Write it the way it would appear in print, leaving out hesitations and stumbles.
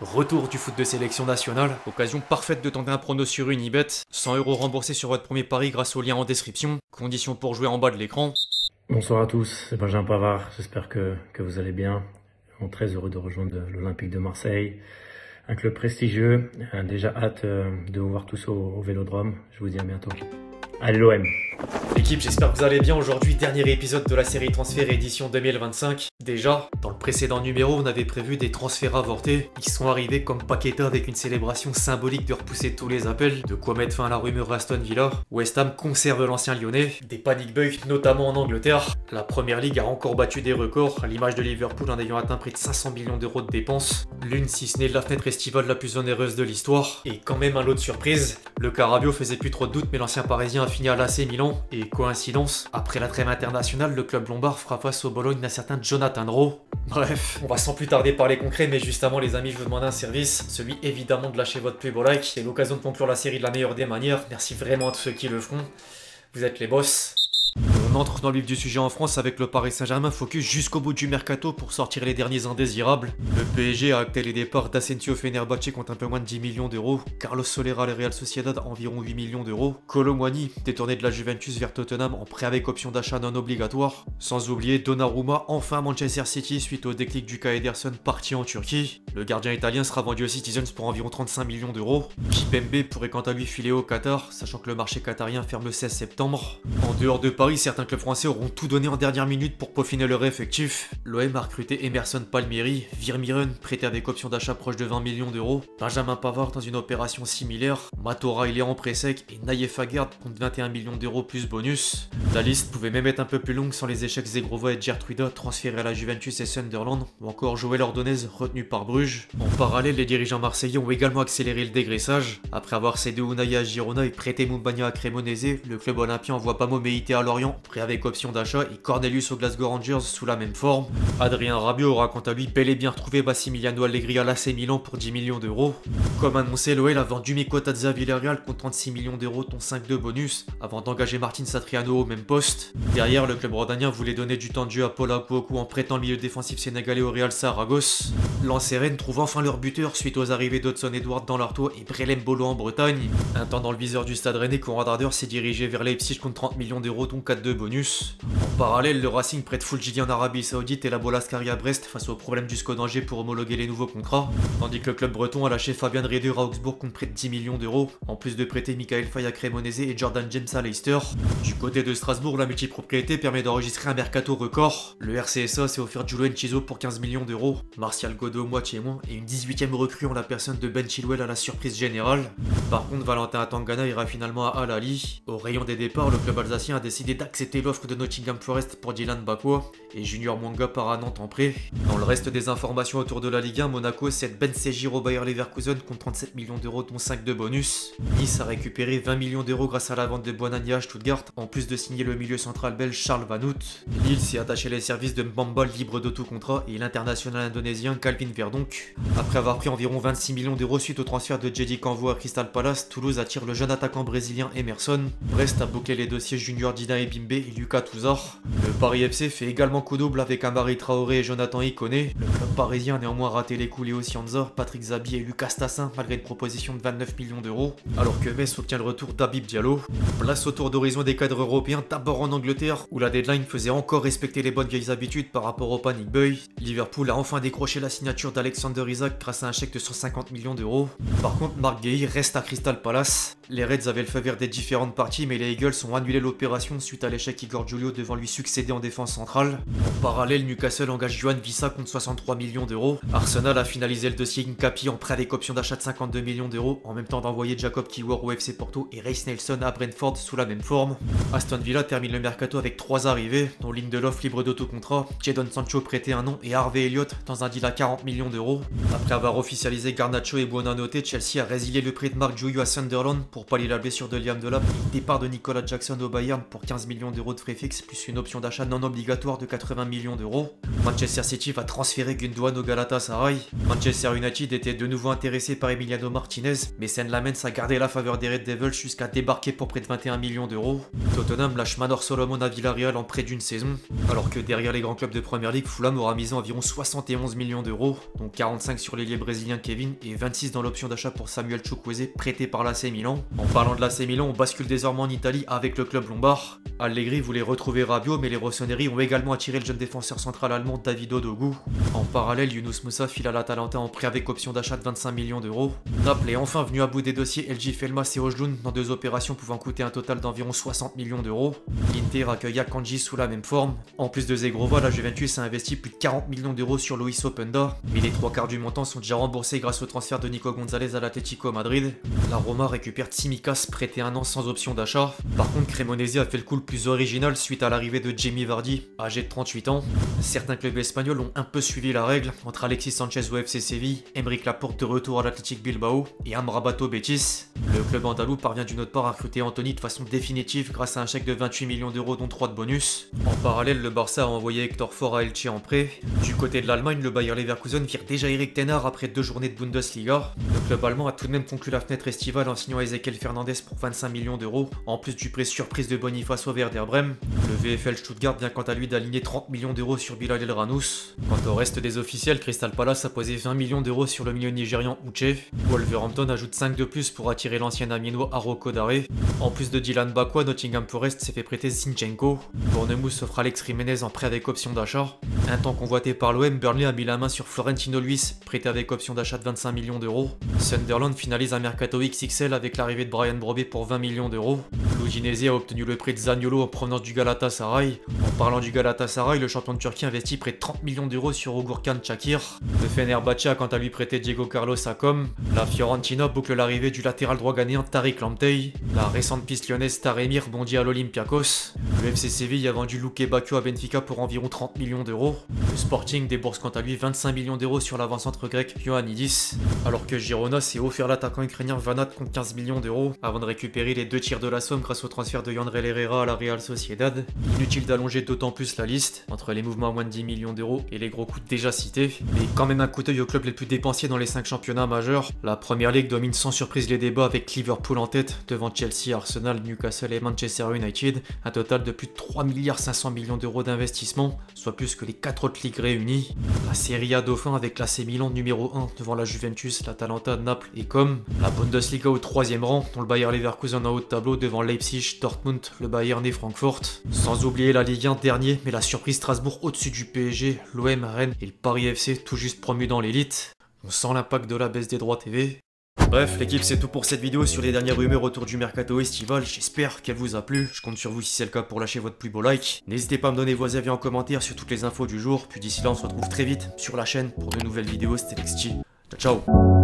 Retour du foot de sélection nationale, occasion parfaite de tenter un prono sur Unibet, 100 € remboursés sur votre premier pari grâce au lien en description, conditions pour jouer en bas de l'écran. Bonsoir à tous, c'est Benjamin Pavard, j'espère que vous allez bien. On est très heureux de rejoindre l'Olympique de Marseille, un club prestigieux. Déjà hâte de vous voir tous au Vélodrome, je vous dis à bientôt. Allez l'OM! L'équipe, j'espère que vous allez bien. Aujourd'hui, dernier épisode de la série Transfert édition 2025. Déjà, dans le précédent numéro, on avait prévu des transferts avortés. Ils sont arrivés comme Paqueta avec une célébration symbolique de repousser tous les appels, de quoi mettre fin à la rumeur Aston Villa. West Ham conserve l'ancien lyonnais, des panic buys notamment en Angleterre. La première ligue a encore battu des records, à l'image de Liverpool en ayant atteint près de 500 millions d'euros de dépenses. L'une, si ce n'est la fenêtre estivale la plus onéreuse de l'histoire. Et quand même un lot de surprises. Le Carabio faisait plus trop de doute, mais l'ancien parisien a fini à l'AC Milan. Et coïncidence, après la trêve internationale, le club lombard fera face au Bologne d'un certain Jonathan Rowe. Bref, on va sans plus tarder parler concret, mais juste avant les amis, je vous demande un service, celui évidemment de lâcher votre plus beau like. C'est l'occasion de conclure la série de la meilleure des manières. Merci vraiment à tous ceux qui le feront. Vous êtes les boss. On entre dans le vif du sujet en France avec le Paris Saint-Germain focus jusqu'au bout du mercato pour sortir les derniers indésirables. Le PSG a acté les départs d'Asensio Fenerbahçe compte un peu moins de 10 millions d'euros, Carlos Soler à la Real Sociedad environ 8 millions d'euros, Kolo Muani détourné de la Juventus vers Tottenham en prêt avec option d'achat non obligatoire, sans oublier Donnarumma enfin à Manchester City suite au déclic du cas Ederson parti en Turquie. Le gardien italien sera vendu aux Citizens pour environ 35 millions d'euros. Kipembe pourrait quant à lui filer au Qatar, sachant que le marché qatarien ferme le 16 septembre. En dehors de Paris, certains clubs français auront tout donné en dernière minute pour peaufiner leur effectif. L'OM a recruté Emerson Palmieri, Virmiren, prêté avec option d'achat proche de 20 millions d'euros, Benjamin Pavard dans une opération similaire, Matora il est en pré-sec et Naïef Aguerd compte 21 millions d'euros plus bonus. La liste pouvait même être un peu plus longue sans les échecs Zegrova et Gertruida transférés à la Juventus et Sunderland, ou encore Joël Ordonez retenu par Bruges. En parallèle, les dirigeants marseillais ont également accéléré le dégraissage. Après avoir cédé Unai à Girona et prêté Moumbagna à Cremonese, le club olympien envoie Bamo Meïté à Lorient, prêt avec option d'achat, et Cornelius aux Glasgow Rangers sous la même forme. Adrien Rabiot aura quant à lui bel et bien retrouvé Massimiliano Allegri à l'AC Milan pour 10 millions d'euros. Comme annoncé, l'OL a vendu Miko Tadze à Villarreal contre 36 millions d'euros dont 5 de bonus, avant d'engager Martin Satriano au même poste. Derrière, le club rhodanien voulait donner du temps de jeu à Paul Akpoglu en prêtant le milieu défensif sénégalais au Real Saragosse. L'Anse-Rennes trouve enfin leur buteur suite aux arrivées d'Hudson Edouard dans l'Artois et Brelem Bolo en Bretagne. Un temps dans le viseur du stade rennais, Konrad Harder s'est dirigé vers Leipzig contre 30 millions d'euros dont 4 de bonus. En parallèle, le Racing prête Fulgidi en Arabie Saoudite et la Bolascarie à Brest face au problème du SCO d'Angers pour homologuer les nouveaux contrats, tandis que le club breton a lâché Fabian Rieder à Augsbourg contre près de 10 millions d'euros, en plus de prêter Michael Faye à Cremonese et Jordan James à Leicester. Du côté de Strasbourg, la multipropriété permet d'enregistrer un mercato record. Le RCSA s'est offert Julien Chizo pour 15 millions d'euros, Martial Godot moitié moins et une 18e recrue en la personne de Ben Chilwell à la surprise générale. Par contre, Valentin Atangana ira finalement à Al Ahly. Au rayon des départs, le club alsacien a décidé d'accepter l'offre de Nottingham Forest pour Dylan Bakwa et Junior Mwanga part à Nantes en prêt. Dans le reste des informations autour de la Ligue 1, Monaco cède Ben Seghir au Bayer Leverkusen contre 37 millions d'euros dont 5 de bonus. Nice a récupéré 20 millions d'euros grâce à la vente de Bonania à Stuttgart, en plus de signer le milieu central belge Charles Van Hout. Lille s'est attaché les services de Mbamba libre de tout contrat et l'international indonésien Calvin Verdonk. Après avoir pris environ 26 millions d'euros suite au transfert de Jedi Kanvo à Crystal Palace, Toulouse attire le jeune attaquant brésilien Emerson. Brest a bouclé les dossiers Junior Dina Ebimbe et Lucas Touzard. Le Paris FC fait également coup double avec Amari Traoré et Jonathan Ikoné. Le club parisien a néanmoins raté les coups Léo Cianza, Patrick Zabi et Lucas Tassin malgré une proposition de 29 millions d'euros. Alors que Metz obtient le retour d'Habib Diallo. Place au tour d'horizon des cadres européens, d'abord en Angleterre, où la deadline faisait encore respecter les bonnes vieilles habitudes par rapport au panic buy. Liverpool a enfin décroché la signature d'Alexander Isak grâce à un chèque de 150 millions d'euros. Par contre, Marc Guéhi reste à Crystal Palace. Les Reds avaient le feu vert des différentes parties, mais les Eagles ont annulé l'opération suite à l'échec Igor Giulio devant lui succéder en défense centrale. En parallèle, Newcastle engage Johan Wissa contre 63 millions d'euros. Arsenal a finalisé le dossier Nkapi en prêt avec option d'achat de 52 millions d'euros, en même temps d'envoyer Jacob Kiwior au FC Porto et Reiss Nelson à Brentford sous la même forme. Aston Villa termine le mercato avec 3 arrivées, dont Lindelof libre d'autocontrat, Jadon Sancho prêté un an et Harvey Elliott dans un deal à 40 millions d'euros. Après avoir officialisé Garnacho et Buonanotte, Chelsea a résilié le prêt de Marc Guiu à Sunderland pour pallier la blessure de Liam Delap et le départ de Nicolas Jackson au Bayern pour 15 millions d'euros d'euros de frais fixes, plus une option d'achat non obligatoire de 80 millions d'euros. Manchester City va transférer Gundogan au Galatasaray. Manchester United était de nouveau intéressé par Emiliano Martinez, mais Saint-Lamens a gardé la faveur des Red Devils jusqu'à débarquer pour près de 21 millions d'euros. Tottenham lâche Manor Solomon à Villarreal en près d'une saison, alors que derrière les grands clubs de Premier League, Fulham aura misé environ 71 millions d'euros, dont 45 sur l'ailier brésilien Kevin et 26 dans l'option d'achat pour Samuel Chukwueze prêté par l'AC Milan. En parlant de l'AC Milan, on bascule désormais en Italie avec le club lombard. Allegri voulait retrouver Rabiot, mais les Rossoneri ont également attiré le jeune défenseur central allemand David Odogwu. En parallèle, Younous Moussa file à l'Atalanta en prêt avec option d'achat de 25 millions d'euros. Naples est enfin venu à bout des dossiers LG Felmas et Ojlund dans 2 opérations pouvant coûter un total d'environ 60 millions d'euros. L'Inter accueille Akanji sous la même forme. En plus de Zegrova, la Juventus a investi plus de 40 millions d'euros sur Luis Openda, mais les 3/4 du montant sont déjà remboursés grâce au transfert de Nico Gonzalez à l'Atlético Madrid. La Roma récupère Tsimikas prêté 1 an sans option d'achat. Par contre, Cremonese a fait le coup le plus original suite à l'arrivée de Jamie Vardy, âgé de 38 ans. Certains clubs espagnols ont un peu suivi la règle, entre Alexis Sanchez au FC Séville, Emeric Laporte de retour à l'Athletic Bilbao et Amrabat au Betis. Le club andalou parvient d'une autre part à recruter Anthony de façon définitive grâce à un chèque de 28 millions d'euros dont 3 de bonus. En parallèle, le Barça a envoyé Hector Ford à Elche en prêt. Du côté de l'Allemagne, le Bayer Leverkusen vire déjà Eric Ten Hag après 2 journées de Bundesliga. Le club allemand a tout de même conclu la fenêtre estivale en signant Ezequiel Fernandez pour 25 millions d'euros, en plus du prêt surprise de Boniface au Werder Bremen. Le VfL Stuttgart vient quant à lui d'aligner 30 millions d'euros sur Bilal El Ranous. Quant au reste des officiels, Crystal Palace a posé 20 millions d'euros sur le milieu nigérian Uche. Wolverhampton ajoute 5 de plus pour attirer l'ancien aminois Aroko Dare. En plus de Dylan Bakwa, Nottingham Forest s'est fait prêter Zinchenko. Bournemouth offre Alex Jiménez en prêt avec option d'achat. Un temps convoité par l'OM, Burnley a mis la main sur Florentino Luis, prêté avec option d'achat de 25 millions d'euros. Sunderland finalise un mercato XXL avec l'arrivée de Brian Brobby pour 20 millions d'euros. L'Udinese a obtenu le prêt de Zaniolo en provenance du Galatasaray. En parlant du Galatasaray, le champion de Turquie investit près de 30 millions d'euros sur Ogurkan Çakır. Le Fenerbahçe a quant à lui prêté Diego Carlos Acom. La Fiorentina boucle l'arrivée du latéral droit ghanéen Tariq Lamptey. La récente piste lyonnaise Taremi rebondit à l'Olympiakos. Le FC Séville a vendu Luke Bacchio à Benfica pour environ 30 millions d'euros. Le Sporting débourse quant à lui 25 millions d'euros sur l'avant-centre grec Ioannidis. Alors que Girona s'est offert l'attaquant ukrainien Vanat contre 15 millions d'euros avant de récupérer les 2 tiers de la somme grâce au transfert de Yandrel Herrera à la Real Sociedad. Inutile d'allonger d'autant plus la liste, entre les mouvements à moins de 10 millions d'euros et les gros coûts déjà cités. Mais quand même un coup d'œil aux clubs les plus dépensiers dans les 5 championnats majeurs. La Premier League domine sans surprise les débats avec Liverpool en tête, devant Chelsea, Arsenal, Newcastle et Manchester United. Un total de plus de 3,5 milliards d'euros d'investissement, soit plus que les 4 autres ligues réunies. La Serie A dauphin avec l'AC Milan numéro 1 devant la Juventus, l'Atalanta, Naples et Com. La Bundesliga au 3e rang, dont le Bayer Leverkusen en haut de tableau devant Leipzig, Dortmund, le Bayern et Francfort. Sans oublier la Ligue 1 dernier, mais la surprise Strasbourg au-dessus du PSG, l'OM, Rennes et le Paris FC tout juste promu dans l'élite. On sent l'impact de la baisse des droits TV. Bref, l'équipe, c'est tout pour cette vidéo sur les dernières rumeurs autour du mercato estival. J'espère qu'elle vous a plu. Je compte sur vous si c'est le cas pour lâcher votre plus beau like. N'hésitez pas à me donner vos avis en commentaire sur toutes les infos du jour. Puis d'ici là, on se retrouve très vite sur la chaîne pour de nouvelles vidéos. C'était Lexchi. Ciao, ciao.